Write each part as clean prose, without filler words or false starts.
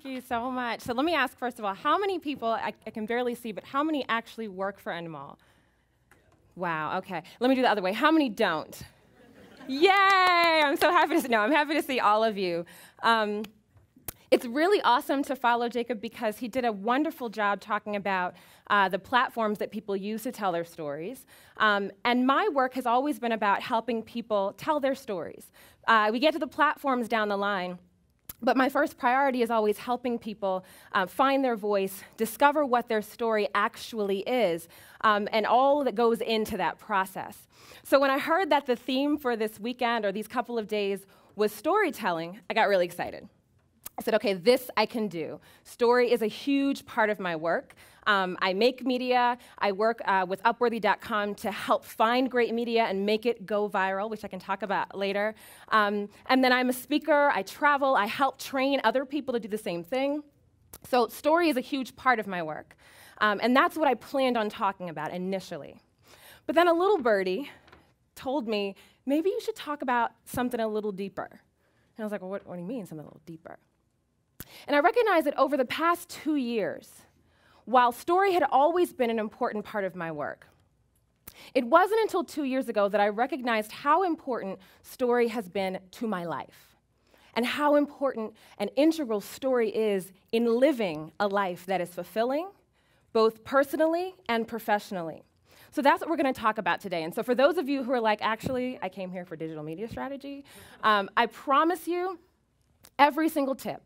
Thank you so much. So let me ask, first of all, how many people, I can barely see, but how many actually work for Endemol? Wow, okay. Let me do the other way. How many don't? Yay! I'm so happy to see, I'm happy to see all of you. It's really awesome to follow Jacob because he did a wonderful job talking about the platforms that people use to tell their stories. And my work has always been about helping people tell their stories. We get to the platforms down the line, but my first priority is always helping people find their voice, discover what their story actually is, and all that goes into that process. So when I heard that the theme for this weekend or these couple of days was storytelling, I got really excited. I said, okay, this I can do. Story is a huge part of my work. I make media. I work with Upworthy.com to help find great media and make it go viral, which I can talk about later. And then I'm a speaker. I travel. I help train other people to do the same thing. So story is a huge part of my work. And that's what I planned on talking about initially. But then a little birdie told me, maybe you should talk about something a little deeper. And I was like, well, what do you mean, something a little deeper? And I recognized that over the past 2 years, while story had always been an important part of my work, it wasn't until 2 years ago that I recognized how important story has been to my life and how important an integral story is in living a life that is fulfilling, both personally and professionally. So that's what we're going to talk about today. And so for those of you who are like, actually, I came here for digital media strategy, I promise you every single tip,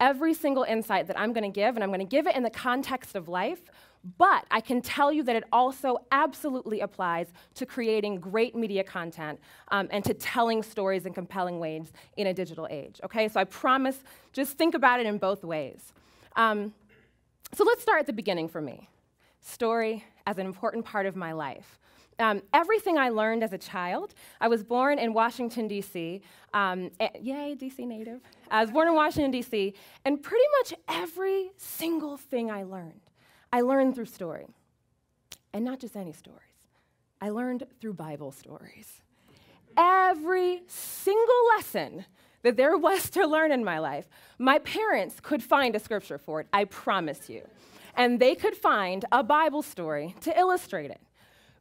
every single insight that I'm going to give, and I'm going to give it in the context of life, but I can tell you that it also absolutely applies to creating great media content and to telling stories in compelling ways in a digital age, okay? So I promise, just think about it in both ways. So let's start at the beginning for me. Story as an important part of my life. Everything I learned as a child, I was born in Washington, D.C. Yay, D.C. native. I was born in Washington, D.C., and pretty much every single thing I learned through story. And not just any stories. I learned through Bible stories. Every single lesson that there was to learn in my life, my parents could find a scripture for it, I promise you. And they could find a Bible story to illustrate it.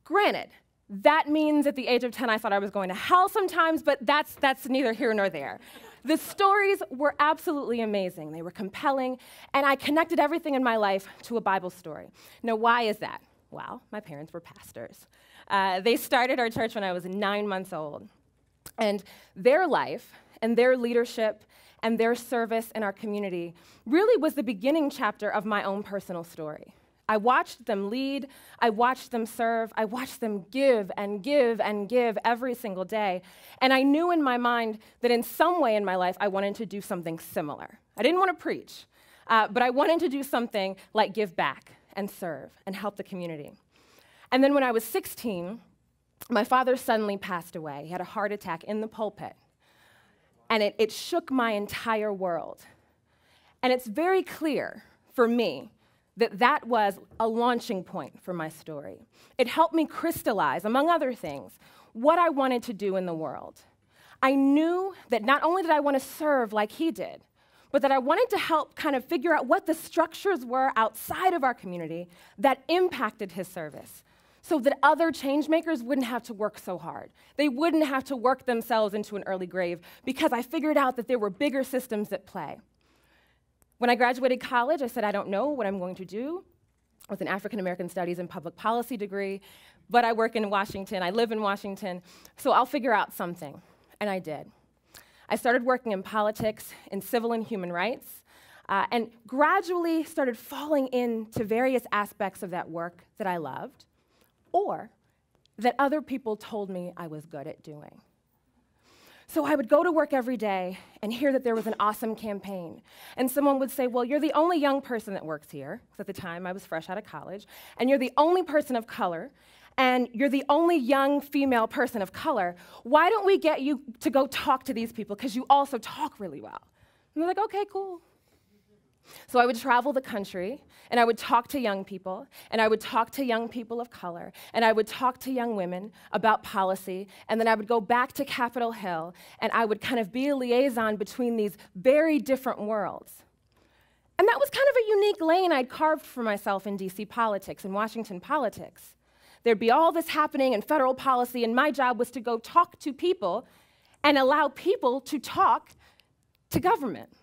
Granted, that means at the age of 10 I thought I was going to hell sometimes, but that's neither here nor there. The stories were absolutely amazing. They were compelling, and I connected everything in my life to a Bible story. Now, why is that? Well, my parents were pastors. They started our church when I was 9 months old. And their life and their leadership and their service in our community really was the beginning chapter of my own personal story. I watched them lead, I watched them serve, I watched them give and give and give every single day, and I knew in my mind that in some way in my life I wanted to do something similar. I didn't want to preach, but I wanted to do something like give back and serve and help the community. And then when I was 16, my father suddenly passed away. He had a heart attack in the pulpit. And it shook my entire world. And it's very clear for me that that was a launching point for my story. It helped me crystallize, among other things, what I wanted to do in the world. I knew that not only did I want to serve like he did, but that I wanted to help kind of figure out what the structures were outside of our community that impacted his service, so that other change makers wouldn't have to work so hard. They wouldn't have to work themselves into an early grave because I figured out that there were bigger systems at play. When I graduated college, I said, I don't know what I'm going to do with an African American Studies and Public Policy degree, but I work in Washington, I live in Washington, so I'll figure out something. And I did. I started working in politics, in civil and human rights, and gradually started falling into various aspects of that work that I loved, or that other people told me I was good at doing. So I would go to work every day and hear that there was an awesome campaign. And someone would say, well, you're the only young person that works here, because at the time I was fresh out of college, and you're the only person of color, and you're the only young female person of color. Why don't we get you to go talk to these people, because you also talk really well? And they're like, okay, cool. So I would travel the country, and I would talk to young people, and I would talk to young people of color, and I would talk to young women about policy, and then I would go back to Capitol Hill, and I would kind of be a liaison between these very different worlds. And that was kind of a unique lane I'd carved for myself in DC politics and Washington politics. There'd be all this happening in federal policy, and my job was to go talk to people and allow people to talk to government.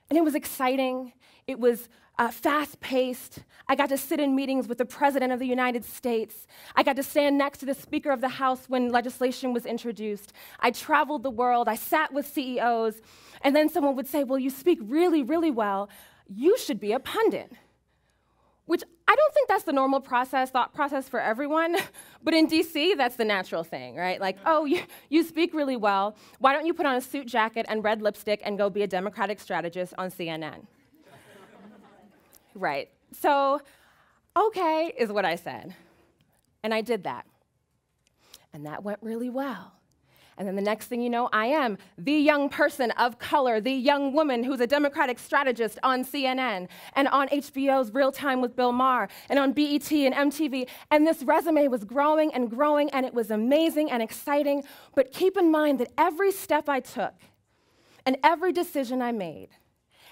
And it was exciting. It was fast-paced. I got to sit in meetings with the President of the United States. I got to stand next to the Speaker of the House when legislation was introduced. I traveled the world. I sat with CEOs. And then someone would say, well, you speak really, really well. You should be a pundit. Which I don't think that's the normal thought process for everyone. But in DC, that's the natural thing, right? Like, oh, you speak really well. Why don't you put on a suit jacket and red lipstick and go be a Democratic strategist on CNN? Right. So, okay, is what I said. And I did that. And that went really well. And then the next thing you know, I am the young person of color, the young woman who's a Democratic strategist on CNN and on HBO's Real Time with Bill Maher and on BET and MTV. And this resume was growing, and it was amazing and exciting. But keep in mind that every step I took and every decision I made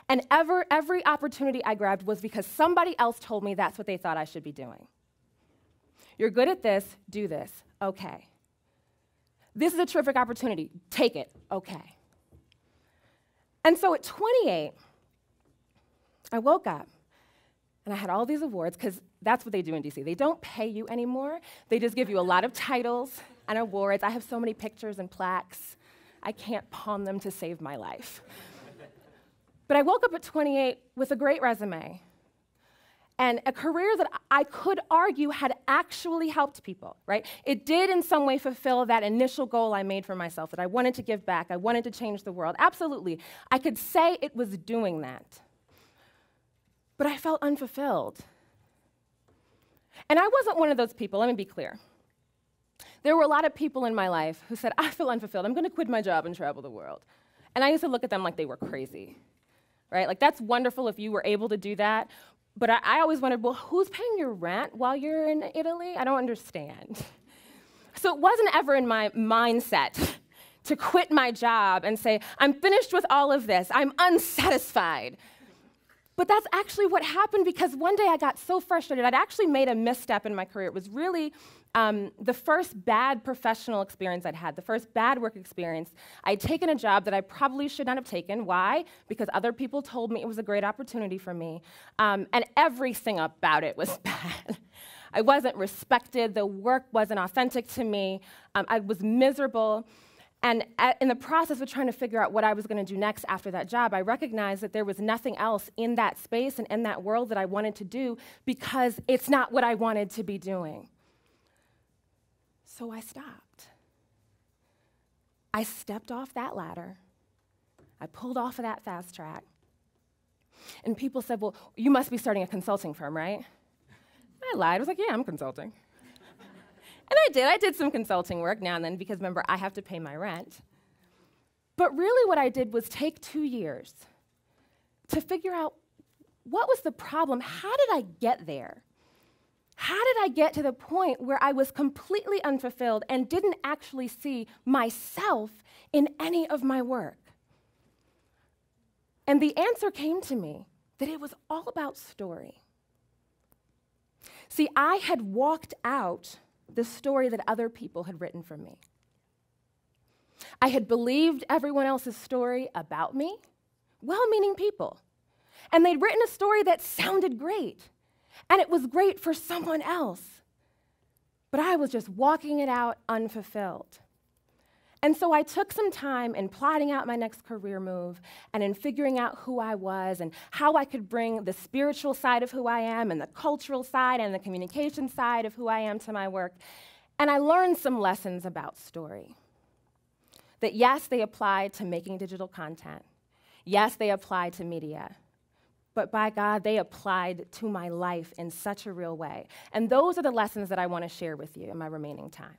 and every opportunity I grabbed was because somebody else told me that's what they thought I should be doing. You're good at this, do this. Okay. This is a terrific opportunity. Take it. Okay. And so at 28, I woke up and I had all these awards, because that's what they do in DC. They don't pay you anymore. They just give you a lot of titles and awards. I have so many pictures and plaques. I can't pawn them to save my life. But I woke up at 28 with a great resume and a career that I could argue had actually helped people, right? It did in some way fulfill that initial goal I made for myself, that I wanted to give back, I wanted to change the world. Absolutely. I could say it was doing that. But I felt unfulfilled. And I wasn't one of those people, let me be clear. There were a lot of people in my life who said, I feel unfulfilled, I'm gonna quit my job and travel the world. And I used to look at them like they were crazy, right? Like, that's wonderful if you were able to do that, but I always wondered, well, who's paying your rent while you're in Italy? I don't understand. So it wasn't ever in my mindset to quit my job and say, I'm finished with all of this, I'm unsatisfied. But that's actually what happened, because one day I got so frustrated. I'd actually made a misstep in my career. It was really the first bad professional experience I'd had, the first bad work experience. I'd taken a job that I probably should not have taken. Why? Because other people told me it was a great opportunity for me. And everything about it was bad. I wasn't respected. The work wasn't authentic to me. I was miserable. And in the process of trying to figure out what I was going to do next after that job, I recognized that there was nothing else in that space and in that world that I wanted to do, because it's not what I wanted to be doing. So I stopped. I stepped off that ladder. I pulled off of that fast track. And people said, well, you must be starting a consulting firm, right? I lied. I was like, yeah, I'm consulting. And I did some consulting work now and then, because remember, I have to pay my rent. But really what I did was take 2 years to figure out, what was the problem? How did I get there? How did I get to the point where I was completely unfulfilled and didn't actually see myself in any of my work? And the answer came to me that it was all about story. See, I had walked out the story that other people had written for me. I had believed everyone else's story about me, well-meaning people. And they'd written a story that sounded great, and it was great for someone else. But I was just walking it out unfulfilled. And so I took some time in plotting out my next career move and in figuring out who I was and how I could bring the spiritual side of who I am and the cultural side and the communication side of who I am to my work. And I learned some lessons about story. That yes, they apply to making digital content. Yes, they apply to media. But by God, they applied to my life in such a real way. And those are the lessons that I want to share with you in my remaining time.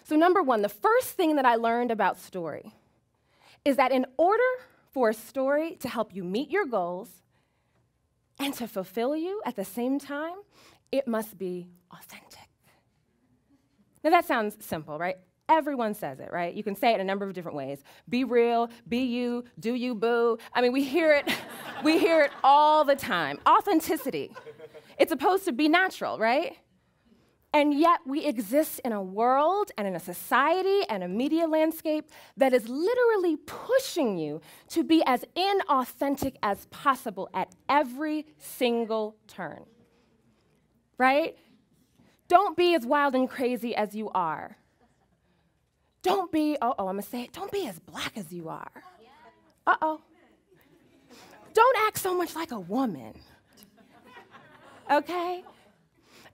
So number one, the first thing that I learned about story is that in order for a story to help you meet your goals and to fulfill you at the same time, it must be authentic. Now that sounds simple, right? Everyone says it, right? You can say it in a number of different ways. Be real, be you, do you, boo. I mean, we hear it all the time. Authenticity. It's supposed to be natural, right? And yet we exist in a world and in a society and a media landscape that is literally pushing you to be as inauthentic as possible at every single turn, right? Don't be as wild and crazy as you are. Don't be, I'm gonna say it, don't be as black as you are. Don't act so much like a woman, okay?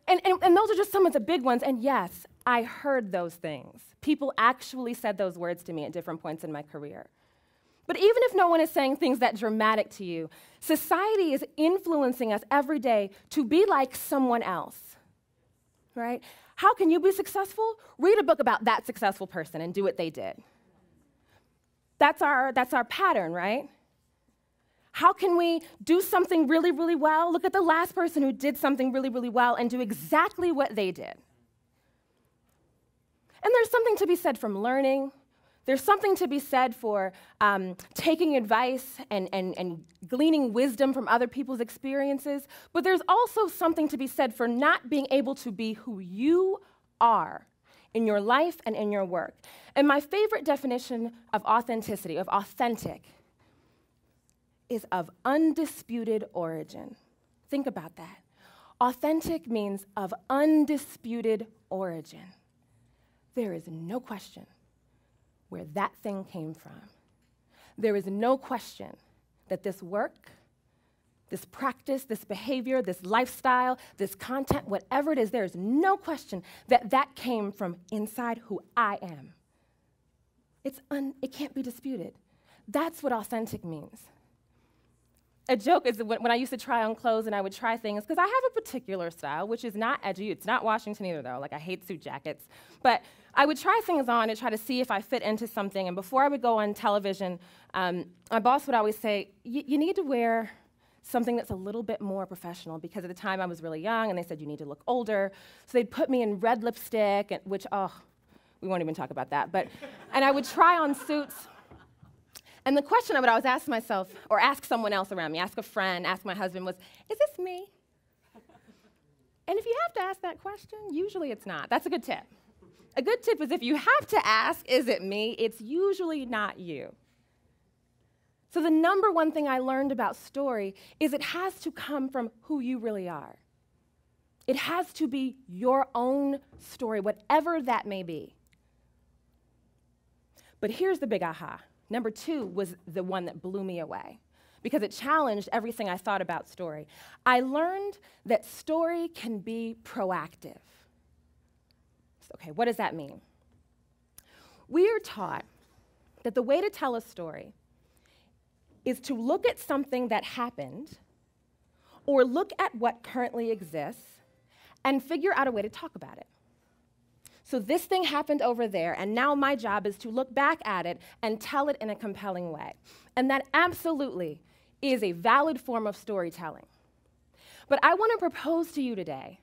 And those are just some of the big ones, and yes, I heard those things. People actually said those words to me at different points in my career. But even if no one is saying things that dramatic to you, society is influencing us every day to be like someone else, right? How can you be successful? Read a book about that successful person and do what they did. That's our pattern, right? How can we do something really, really well? Look at the last person who did something really, really well and do exactly what they did. And there's something to be said from learning. There's something to be said for taking advice and gleaning wisdom from other people's experiences, but there's also something to be said for not being able to be who you are in your life and in your work. And my favorite definition of authenticity, of authentic, is of undisputed origin. Think about that. Authentic means of undisputed origin. There is no question where that thing came from. There is no question that this work, this practice, this behavior, this lifestyle, this content, whatever it is, there is no question that that came from inside who I am. It can't be disputed. That's what authentic means. A joke is when I used to try on clothes and I would try things, because I have a particular style, which is not edgy. It's not Washington either, though. Like, I hate suit jackets. But I would try things on and try to see if I fit into something. And before I would go on television, my boss would always say, you need to wear something that's a little bit more professional, because at the time I was really young, and they said, you need to look older. So they'd put me in red lipstick, which, we won't even talk about that. And I would try on suits. And the question I would always ask myself, or ask someone else around me, ask a friend, ask my husband, was, is this me? And if you have to ask that question, usually it's not. That's a good tip. A good tip is if you have to ask, is it me? It's usually not you. So the number one thing I learned about story is it has to come from who you really are. It has to be your own story, whatever that may be. But here's the big aha. Number two was the one that blew me away, because it challenged everything I thought about story. I learned that story can be proactive. Okay, what does that mean? We are taught that the way to tell a story is to look at something that happened or look at what currently exists and figure out a way to talk about it. So this thing happened over there, and now my job is to look back at it and tell it in a compelling way. And that absolutely is a valid form of storytelling. But I want to propose to you today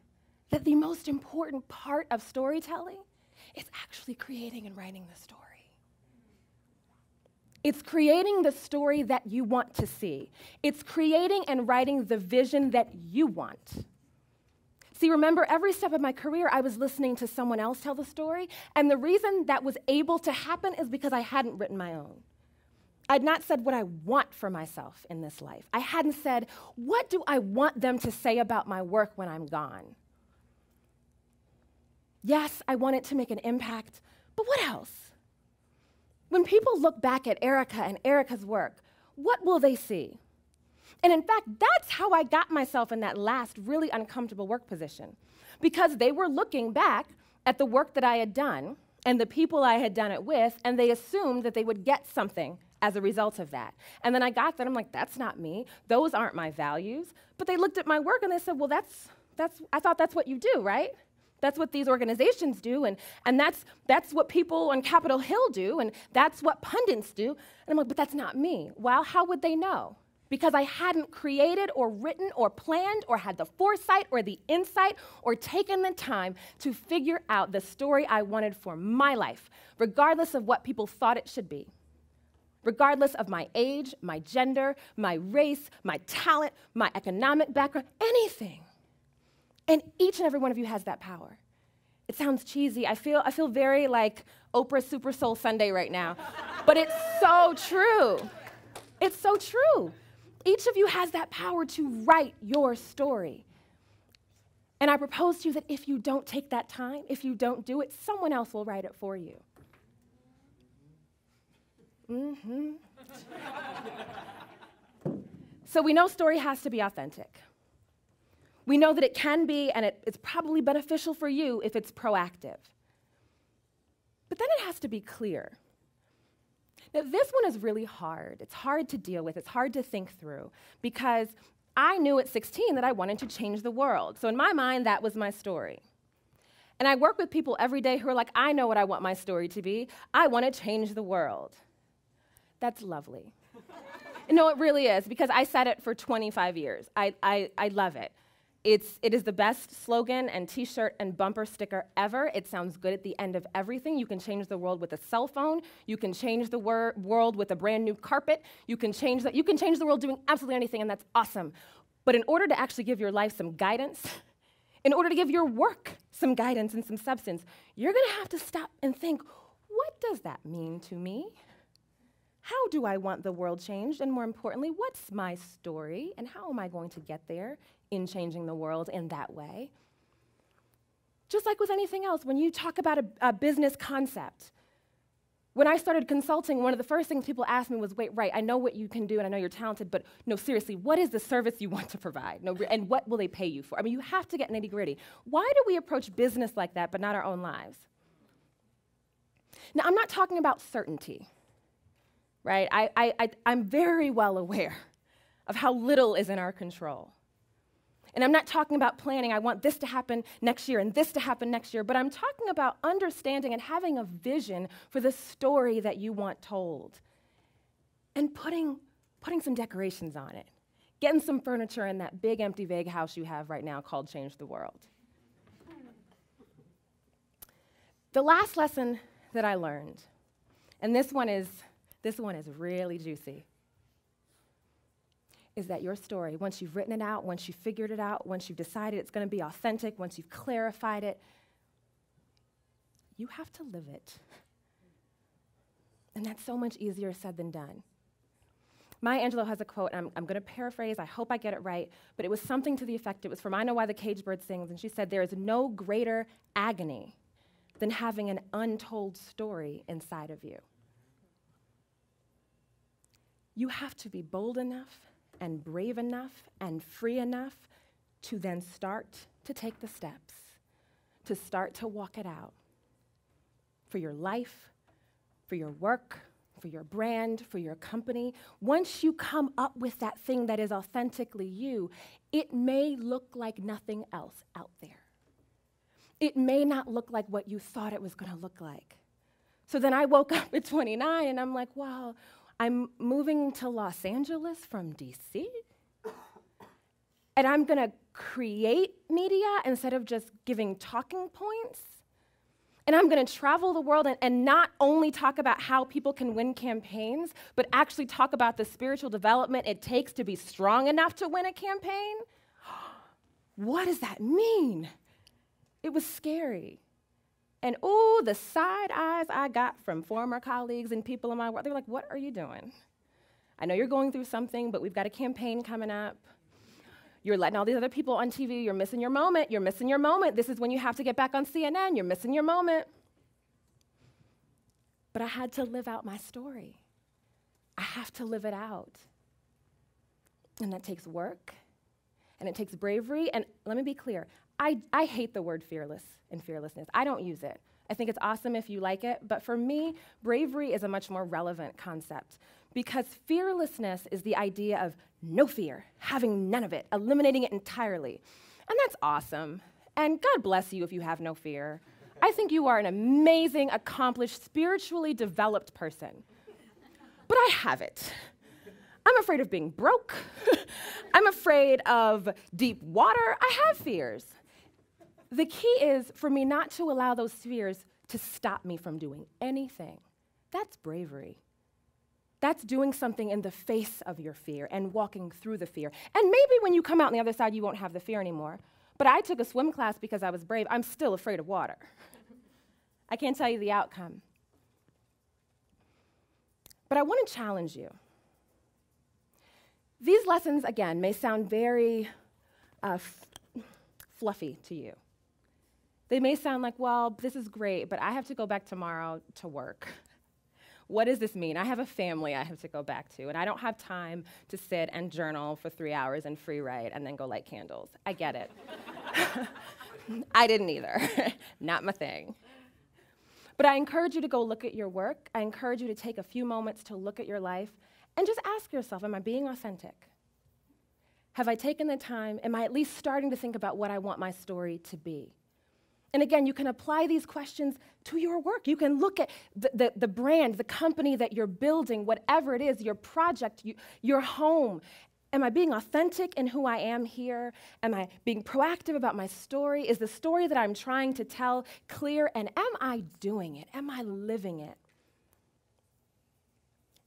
that the most important part of storytelling is actually creating and writing the story. It's creating the story that you want to see. It's creating and writing the vision that you want. See, remember, every step of my career, I was listening to someone else tell the story, and the reason that was able to happen is because I hadn't written my own. I'd not said what I want for myself in this life. I hadn't said, what do I want them to say about my work when I'm gone? Yes, I want it to make an impact, but what else? When people look back at Erica and Erica's work, what will they see? And in fact, that's how I got myself in that last really uncomfortable work position, because they were looking back at the work that I had done and the people I had done it with, and they assumed that they would get something as a result of that. And then I got that, I'm like, that's not me. Those aren't my values. But they looked at my work and they said, well, I thought that's what you do, right? That's what these organizations do, and that's what people on Capitol Hill do, and that's what pundits do. And I'm like, but that's not me. Well, how would they know? because I hadn't created or written or planned or had the foresight or the insight or taken the time to figure out the story I wanted for my life, regardless of what people thought it should be, regardless of my age, my gender, my race, my talent, my economic background, anything. And each and every one of you has that power. It sounds cheesy. I feel very like Oprah Super Soul Sunday right now, but it's so true. It's so true. Each of you has that power to write your story. And I propose to you that if you don't take that time, if you don't do it, someone else will write it for you. So we know story has to be authentic. We know that it can be, and it's probably beneficial for you if it's proactive. But then it has to be clear. Now, this one is really hard. It's hard to deal with. It's hard to think through, because I knew at 16 that I wanted to change the world. So in my mind, that was my story. And I work with people every day who are like, I know what I want my story to be. I want to change the world. That's lovely. No, it really is, because I said it for 25 years. I love it. It is the best slogan and t-shirt and bumper sticker ever. It sounds good at the end of everything. You can change the world with a cell phone. You can change the world with a brand new carpet. You can change the world doing absolutely anything, and that's awesome. But in order to actually give your life some guidance, in order to give your work some guidance and some substance, you're going to have to stop and think, what does that mean to me? How do I want the world changed? And more importantly, what's my story? And how am I going to get there in changing the world in that way? Just like with anything else, when you talk about a business concept, when I started consulting, one of the first things people asked me was, wait, right, I know what you can do and I know you're talented, but no, seriously, what is the service you want to provide? No, and what will they pay you for? I mean, you have to get nitty-gritty. Why do we approach business like that but not our own lives? Now, I'm not talking about certainty. Right? I'm very well aware of how little is in our control. And I'm not talking about planning, I want this to happen next year and this to happen next year, but I'm talking about understanding and having a vision for the story that you want told. And putting some decorations on it. Getting some furniture in that big empty vague house you have right now called Change the World. The last lesson that I learned, and this one is really juicy, is that your story, once you've written it out, once you've figured it out, once you've decided it's going to be authentic, once you've clarified it, you have to live it. And that's so much easier said than done. Maya Angelou has a quote, and I'm going to paraphrase, I hope I get it right, but it was something to the effect, it was from I Know Why the Caged Bird Sings, and she said, there is no greater agony than having an untold story inside of you. You have to be bold enough and brave enough and free enough to then start to take the steps, to start to walk it out for your life, for your work, for your brand, for your company. Once you come up with that thing that is authentically you, it may look like nothing else out there. It may not look like what you thought it was going to look like. So then I woke up at 29 and I'm like, wow, I'm moving to Los Angeles from DC, and I'm going to create media instead of just giving talking points. And I'm going to travel the world and not only talk about how people can win campaigns, but actually talk about the spiritual development it takes to be strong enough to win a campaign. What does that mean? It was scary. And oh, the side eyes I got from former colleagues and people in my work. They're like, what are you doing? I know you're going through something, but we've got a campaign coming up. You're letting all these other people on TV, you're missing your moment, you're missing your moment. This is when you have to get back on CNN, you're missing your moment. But I had to live out my story. I have to live it out. And that takes work, and it takes bravery, and let me be clear, I hate the word fearless and fearlessness. I don't use it. I think it's awesome if you like it, but for me, bravery is a much more relevant concept because fearlessness is the idea of no fear, having none of it, eliminating it entirely. And that's awesome. And God bless you if you have no fear. I think you are an amazing, accomplished, spiritually developed person. But I have it. I'm afraid of being broke. I'm afraid of deep water. I have fears. The key is for me not to allow those fears to stop me from doing anything. That's bravery. That's doing something in the face of your fear and walking through the fear. And maybe when you come out on the other side, you won't have the fear anymore. But I took a swim class because I was brave. I'm still afraid of water. I can't tell you the outcome. But I want to challenge you. These lessons, again, may sound very fluffy to you. They may sound like, well, this is great, but I have to go back tomorrow to work. What does this mean? I have a family I have to go back to, and I don't have time to sit and journal for 3 hours and free write and then go light candles. I get it. I didn't either. Not my thing. But I encourage you to go look at your work. I encourage you to take a few moments to look at your life and just ask yourself, am I being authentic? Have I taken the time? Am I at least starting to think about what I want my story to be? And again, you can apply these questions to your work. You can look at the brand, the company that you're building, whatever it is, your project, your home. Am I being authentic in who I am here? Am I being proactive about my story? Is the story that I'm trying to tell clear? And am I doing it? Am I living it?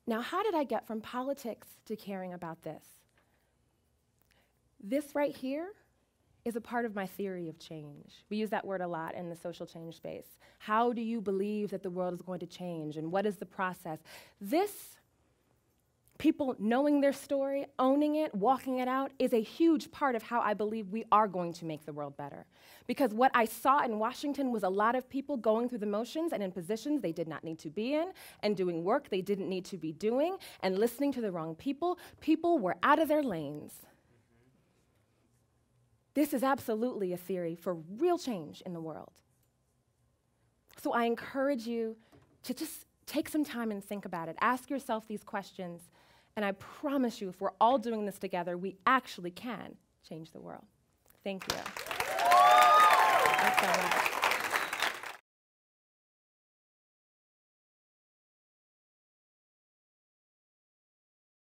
Now, how did I get from politics to caring about this? This right here is a part of my theory of change. We use that word a lot in the social change space. How do you believe that the world is going to change, and what is the process? This, people knowing their story, owning it, walking it out, is a huge part of how I believe we are going to make the world better. Because what I saw in Washington was a lot of people going through the motions and in positions they did not need to be in, and doing work they didn't need to be doing, and listening to the wrong people. People were out of their lanes. This is absolutely a theory for real change in the world. So I encourage you to just take some time and think about it. Ask yourself these questions, and I promise you, if we're all doing this together, we actually can change the world. Thank you. Thanks so much.